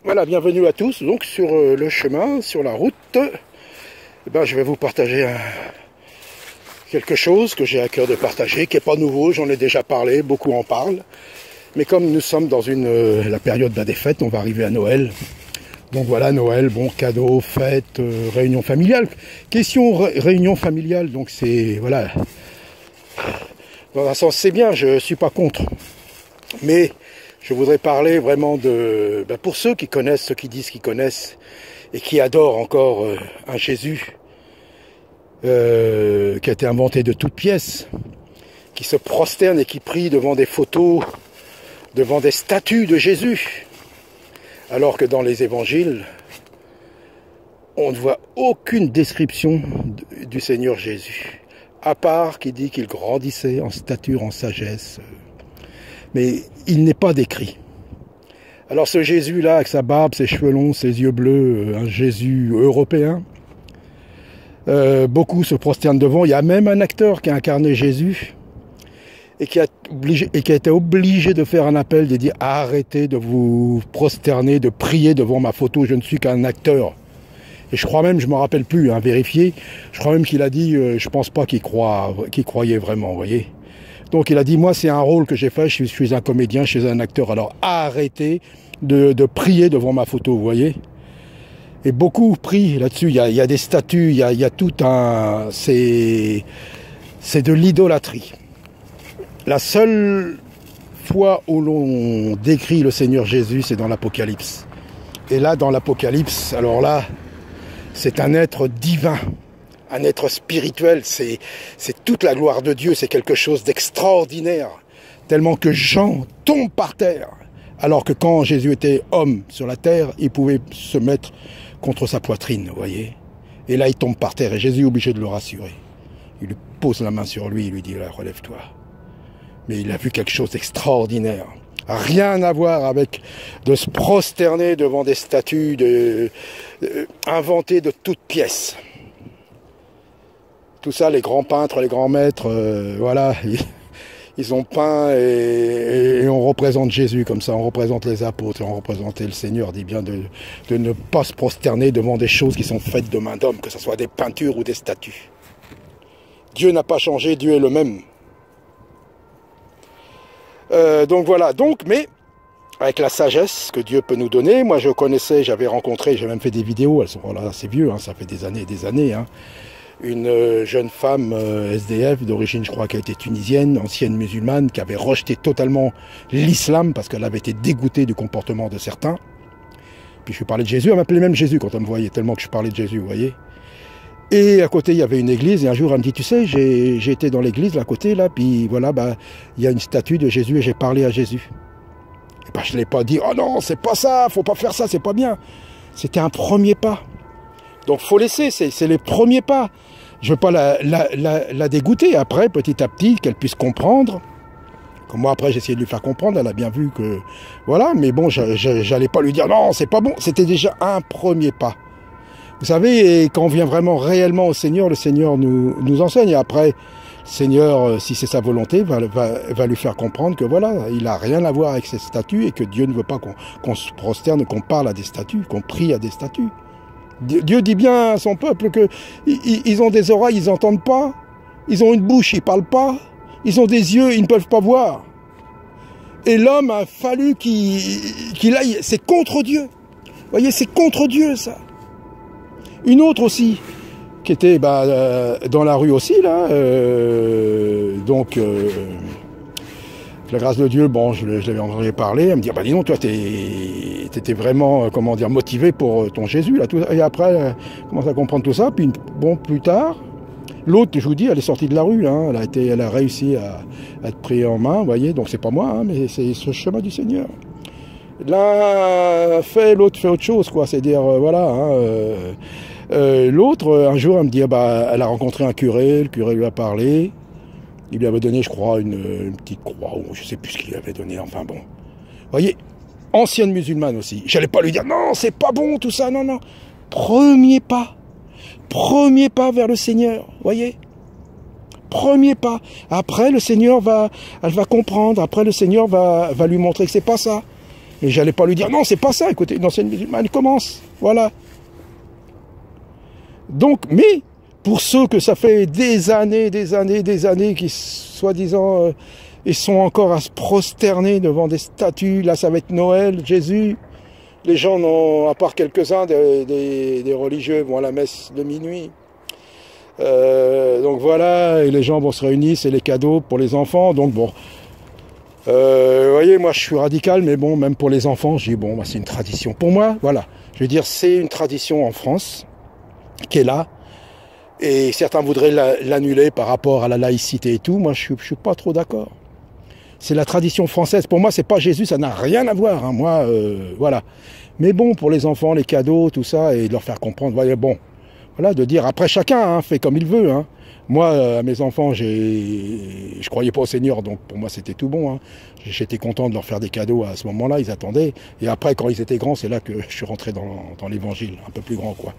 Voilà, bienvenue à tous. Donc sur le chemin, sur la route, je vais vous partager quelque chose que j'ai à cœur de partager, qui n'est pas nouveau, j'en ai déjà parlé, beaucoup en parlent. Mais comme nous sommes dans la période des fêtes, on va arriver à Noël. Donc voilà, Noël, bon, cadeaux, fêtes, réunion familiale. Question réunion familiale, donc c'est, voilà, dans un sens c'est bien, je ne suis pas contre. Mais je voudrais parler vraiment de, pour ceux qui connaissent, ceux qui disent qu'ils connaissent, et qui adorent encore un Jésus qui a été inventé de toutes pièces, qui se prosterne et qui prie devant des photos, devant des statues de Jésus, alors que dans les évangiles, on ne voit aucune description du Seigneur Jésus, à part qu'il dit qu'il grandissait en stature, en sagesse, mais il n'est pas décrit. Alors ce Jésus-là, avec sa barbe, ses cheveux longs, ses yeux bleus, un Jésus européen, beaucoup se prosternent devant. Il y a même un acteur qui a incarné Jésus et qui a été obligé de faire un appel, de dire « Arrêtez de vous prosterner, de prier devant ma photo, je ne suis qu'un acteur ». Et je crois même, je ne me rappelle plus, vérifier, je crois même qu'il a dit « Je pense pas qu'il croyait vraiment, vous voyez ». Donc il a dit, moi c'est un rôle que j'ai fait, je suis un comédien, je suis un acteur, alors arrêtez de prier devant ma photo, vous voyez. Et beaucoup prient là-dessus, il y a des statues, il y a tout un... C'est de l'idolâtrie. La seule fois où l'on décrit le Seigneur Jésus, c'est dans l'Apocalypse. Et là, dans l'Apocalypse, alors là, c'est un être divin. Un être spirituel, c'est toute la gloire de Dieu, c'est quelque chose d'extraordinaire, tellement que Jean tombe par terre, alors que quand Jésus était homme sur la terre, il pouvait se mettre contre sa poitrine, vous voyez. Et là, il tombe par terre, et Jésus est obligé de le rassurer. Il lui pose la main sur lui, il lui dit, là, relève-toi. Mais il a vu quelque chose d'extraordinaire. Rien à voir avec de se prosterner devant des statues inventées de toutes pièces. Tout ça, les grands peintres, les grands maîtres, voilà, ils ont peint et on représente Jésus comme ça, on représente les apôtres, on représente le Seigneur, dit bien de ne pas se prosterner devant des choses qui sont faites de main d'homme, que ce soit des peintures ou des statues. Dieu n'a pas changé, Dieu est le même. Donc voilà, mais avec la sagesse que Dieu peut nous donner, moi je connaissais, j'avais rencontré, j'ai même fait des vidéos, elles sont là assez vieux, ça fait des années et des années, une jeune femme SDF d'origine, je crois, qui a été tunisienne, ancienne musulmane, qui avait rejeté totalement l'islam parce qu'elle avait été dégoûtée du comportement de certains. Puis je lui parlais de Jésus, elle m'appelait même Jésus quand elle me voyait, tellement que je parlais de Jésus, vous voyez. Et à côté, il y avait une église, et un jour, elle me dit, tu sais, j'ai été dans l'église, là, à côté, là, puis voilà, il y a une statue de Jésus, et j'ai parlé à Jésus. Et je ne l'ai pas dit, oh non, c'est pas ça, faut pas faire ça, c'est pas bien. C'était un premier pas. Donc faut laisser, c'est les premiers pas. Je ne veux pas la dégoûter. Après, petit à petit, qu'elle puisse comprendre. Comme moi, après, j'ai essayé de lui faire comprendre. Elle a bien vu que... Voilà, mais bon, j'allais pas lui dire, non, c'est pas bon. C'était déjà un premier pas. Vous savez, et quand on vient vraiment réellement au Seigneur, le Seigneur nous enseigne. Et après, le Seigneur, si c'est sa volonté, va lui faire comprendre que voilà, il n'a rien à voir avec ces statues et que Dieu ne veut pas qu'on se prosterne, qu'on parle à des statues, qu'on prie à des statues. Dieu dit bien à son peuple que ils ont des oreilles, ils n'entendent pas. Ils ont une bouche, ils ne parlent pas. Ils ont des yeux, ils ne peuvent pas voir. Et l'homme a fallu qu'il aille. C'est contre Dieu. Vous voyez, c'est contre Dieu, ça. Une autre aussi, qui était dans la rue aussi, là. La grâce de Dieu, bon, je l'avais entendu parler, elle me dit, dis donc, toi, t'étais vraiment, comment dire, motivé pour ton Jésus, là, tout ça. Et après, elle commence à comprendre tout ça, puis, bon, plus tard, l'autre, je vous dis, elle est sortie de la rue, là, elle a réussi à être prise en main, vous voyez, donc c'est pas moi, mais c'est ce chemin du Seigneur. L'un fait, l'autre fait autre chose, quoi, c'est-à-dire, voilà, l'autre, un jour, elle me dit, elle a rencontré un curé, le curé lui a parlé. Il lui avait donné, je crois, une petite croix, ou je ne sais plus ce qu'il lui avait donné, enfin bon. Vous voyez, ancienne musulmane aussi. J'allais pas lui dire, non, c'est pas bon tout ça, non, non. Premier pas vers le Seigneur, vous voyez. Premier pas. Après, le Seigneur elle va comprendre, après le Seigneur va lui montrer que c'est pas ça. Et j'allais pas lui dire, non, c'est pas ça, écoutez, une ancienne musulmane commence, voilà. Donc, mais, pour ceux que ça fait des années, qui, soi-disant, ils sont encore à se prosterner devant des statues, là, ça va être Noël, Jésus, les gens n'ont, à part quelques-uns des religieux, vont à la messe de minuit. Donc voilà, et les gens vont se réunir, c'est les cadeaux pour les enfants, donc bon. Vous voyez, moi je suis radical, mais bon, même pour les enfants, je dis bon, bah, c'est une tradition. Pour moi, voilà, je veux dire, c'est une tradition en France, qui est là, et certains voudraient l'annuler par rapport à la laïcité et tout, moi je suis pas trop d'accord. C'est la tradition française, pour moi c'est pas Jésus, ça n'a rien à voir, hein. Moi, voilà. Mais bon, pour les enfants, les cadeaux, tout ça, et de leur faire comprendre, voyez, bon, voilà, de dire, après chacun hein, fait comme il veut, hein. Moi, à mes enfants, je croyais pas au Seigneur, donc pour moi c'était tout bon. Hein. J'étais content de leur faire des cadeaux à ce moment-là, ils attendaient. Et après, quand ils étaient grands, c'est là que je suis rentré dans l'évangile, un peu plus grand, quoi.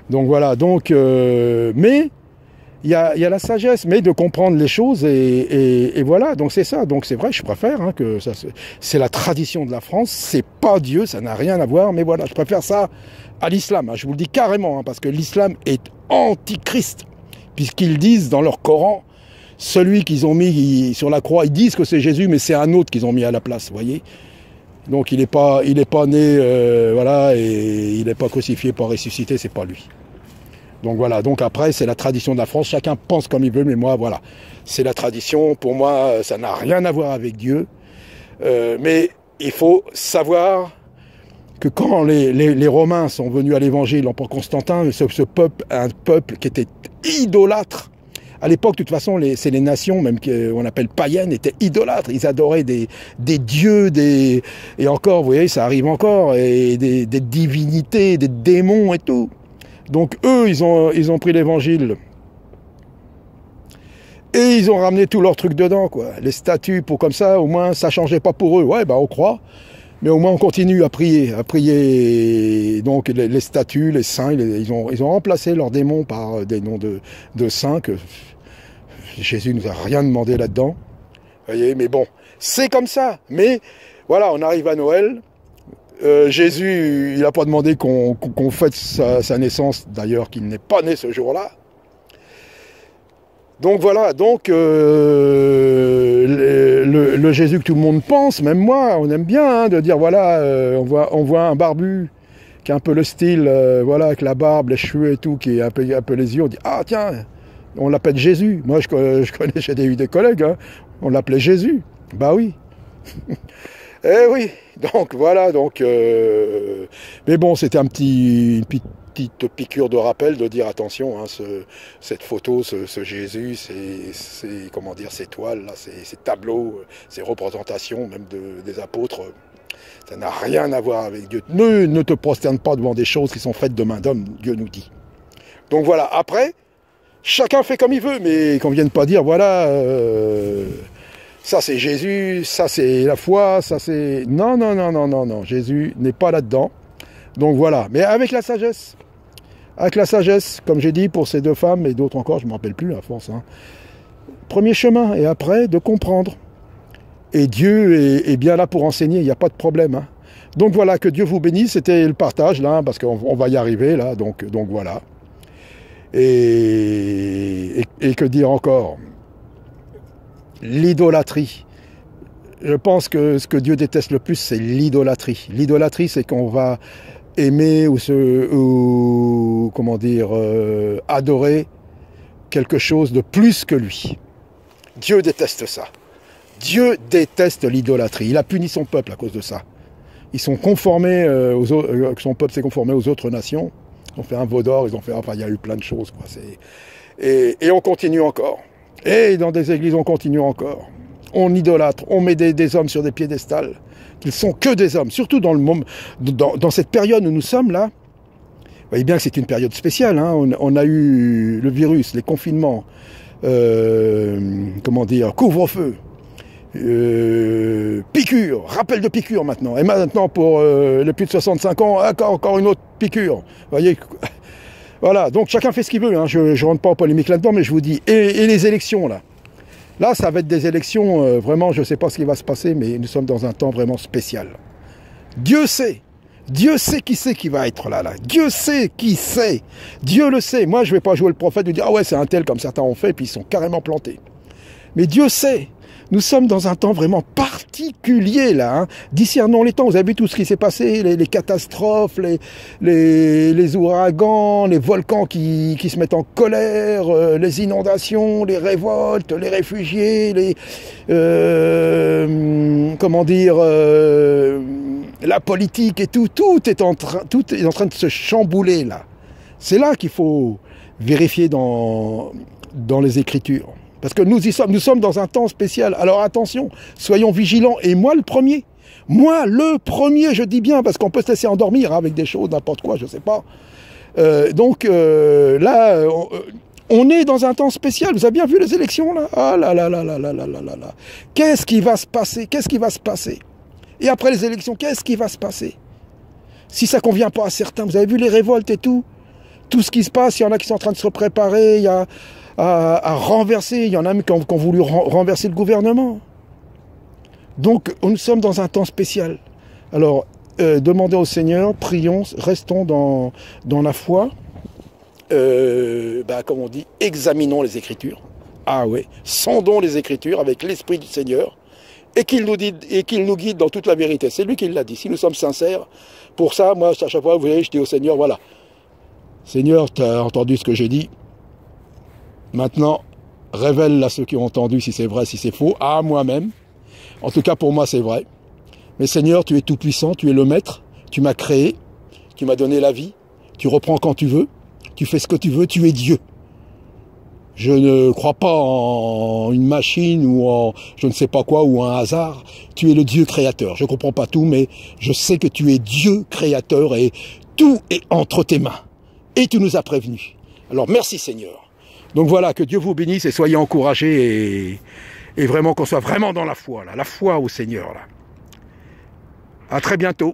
Donc voilà, donc, mais il y a la sagesse, mais de comprendre les choses, et voilà, donc c'est ça. Donc c'est vrai, je préfère hein, que ça, c'est la tradition de la France, c'est pas Dieu, ça n'a rien à voir, mais voilà, je préfère ça à l'islam, hein, je vous le dis carrément, hein, parce que l'islam est antichrist. Puisqu'ils disent dans leur Coran, celui qu'ils ont mis sur la croix, ils disent que c'est Jésus, mais c'est un autre qu'ils ont mis à la place, vous voyez. Donc il n'est pas né, voilà, et il n'est pas crucifié, pas ressuscité, c'est pas lui. Donc voilà, donc après c'est la tradition de la France, chacun pense comme il veut, mais moi voilà, c'est la tradition, pour moi ça n'a rien à voir avec Dieu, mais il faut savoir que quand les Romains sont venus à l'évangile, l'empereur Constantin, ce peuple, un peuple qui était idolâtre. À l'époque, de toute façon, c'est les nations, même qu'on appelle païennes, étaient idolâtres. Ils adoraient des dieux, et encore, vous voyez, ça arrive encore, et des divinités, des démons et tout. Donc eux, ils ont pris l'évangile. Et ils ont ramené tous leurs trucs dedans, quoi. Les statues, pour comme ça, au moins, ça changeait pas pour eux. Ouais, bah on croit. Mais au moins on continue à prier donc les statues, les saints, ils ont remplacé leurs démons par des noms de saints, que Jésus nous a rien demandé là-dedans. Vous voyez, mais bon, c'est comme ça. Mais voilà, on arrive à Noël. Jésus, il n'a pas demandé qu'on fête sa naissance, d'ailleurs qu'il n'est pas né ce jour-là. Donc voilà, donc le Jésus que tout le monde pense, même moi, on aime bien hein, de dire voilà, on voit un barbu qui a un peu le style, voilà, avec la barbe, les cheveux et tout, qui est un peu les yeux, on dit ah tiens, on l'appelle Jésus. Moi je connais, j'ai eu des collègues, hein, on l'appelait Jésus. Bah oui. Eh oui, donc voilà, donc mais bon, c'était une petite piqûre de rappel de dire attention, hein, cette photo, ce Jésus, c'est comment dire, ces toiles, là, ces tableaux, ces représentations même des apôtres, ça n'a rien à voir avec Dieu. Ne te prosterne pas devant des choses qui sont faites de main d'homme, Dieu nous dit. Donc voilà, après, chacun fait comme il veut, mais qu'on ne vienne pas dire, voilà, ça c'est Jésus, ça c'est la foi, ça c'est... Non, non, non, non, non, non, Jésus n'est pas là-dedans. Donc voilà, mais avec la sagesse. Avec la sagesse, comme j'ai dit pour ces deux femmes et d'autres encore, je ne me rappelle plus à force. Hein. Premier chemin, et après, de comprendre. Et Dieu est bien là pour enseigner, il n'y a pas de problème. Hein. Donc voilà, que Dieu vous bénisse, c'était le partage, là, parce qu'on va y arriver, là, donc voilà. Et que dire encore? L'idolâtrie. Je pense que ce que Dieu déteste le plus, c'est l'idolâtrie. L'idolâtrie, c'est qu'on va aimer ou comment dire, adorer quelque chose de plus que lui. Dieu déteste ça. Dieu déteste l'idolâtrie. Il a puni son peuple à cause de ça. Ils sont conformés son peuple s'est conformé aux autres nations. Ils ont fait un veau d'or, ils ont fait, enfin, il y a eu plein de choses, quoi. Et on continue encore. Et dans des églises, on continue encore. On idolâtre, on met des hommes sur des piédestals, qu'ils sont que des hommes, surtout dans cette période où nous sommes là. Vous voyez bien que c'est une période spéciale, hein. On a eu le virus, les confinements, comment dire, couvre-feu, piqûre, rappel de piqûre maintenant. Et maintenant pour les plus de 65 ans, encore une autre piqûre. Vous voyez, voilà, donc chacun fait ce qu'il veut, hein. Je ne rentre pas en polémique là-dedans, mais je vous dis, et les élections là. Là, ça va être des élections, vraiment, je ne sais pas ce qui va se passer, mais nous sommes dans un temps vraiment spécial. Dieu sait. Dieu sait qui va être là. Dieu sait qui c'est. Dieu le sait. Moi, je ne vais pas jouer le prophète et dire « Ah ouais, c'est un tel comme certains ont fait, puis ils sont carrément plantés. » Mais Dieu sait. Nous sommes dans un temps vraiment particulier, là. Hein. Discernons les temps. Vous avez vu tout ce qui s'est passé, les catastrophes, les ouragans, les volcans qui se mettent en colère, les inondations, les révoltes, les réfugiés, comment dire, la politique et tout. Tout est en train de se chambouler, là. C'est là qu'il faut vérifier dans les Écritures. Parce que nous sommes dans un temps spécial. Alors attention, soyons vigilants. Et moi le premier, je dis bien, parce qu'on peut se laisser endormir hein, avec des choses, n'importe quoi, je ne sais pas. Là, on est dans un temps spécial. Vous avez bien vu les élections là? Ah là là là là là là là là là. Qu'est-ce qui va se passer? Qu'est-ce qui va se passer? Et après les élections, qu'est-ce qui va se passer? Si ça ne convient pas à certains, vous avez vu les révoltes et tout? Tout ce qui se passe, il y en a qui sont en train de se préparer, il y a à renverser, il y en a même qui ont voulu renverser le gouvernement. Donc, nous sommes dans un temps spécial. Alors, demandez au Seigneur, prions, restons dans la foi, comme on dit, examinons les Écritures. Ah oui, sondons les Écritures avec l'Esprit du Seigneur, et qu'il nous guide dans toute la vérité. C'est lui qui l'a dit. Si nous sommes sincères, pour ça, moi, à chaque fois, vous voyez, je dis au Seigneur, voilà, Seigneur, tu as entendu ce que j'ai dit. Maintenant, révèle à ceux qui ont entendu si c'est vrai, si c'est faux, à moi-même. En tout cas, pour moi, c'est vrai. Mais Seigneur, tu es tout-puissant, tu es le maître, tu m'as créé, tu m'as donné la vie, tu reprends quand tu veux, tu fais ce que tu veux, tu es Dieu. Je ne crois pas en une machine ou en je ne sais pas quoi ou un hasard. Tu es le Dieu créateur. Je ne comprends pas tout, mais je sais que tu es Dieu créateur et tout est entre tes mains. Et tu nous as prévenus. Alors merci Seigneur. Donc voilà, que Dieu vous bénisse et soyez encouragés et vraiment qu'on soit vraiment dans la foi au Seigneur. Là. À très bientôt.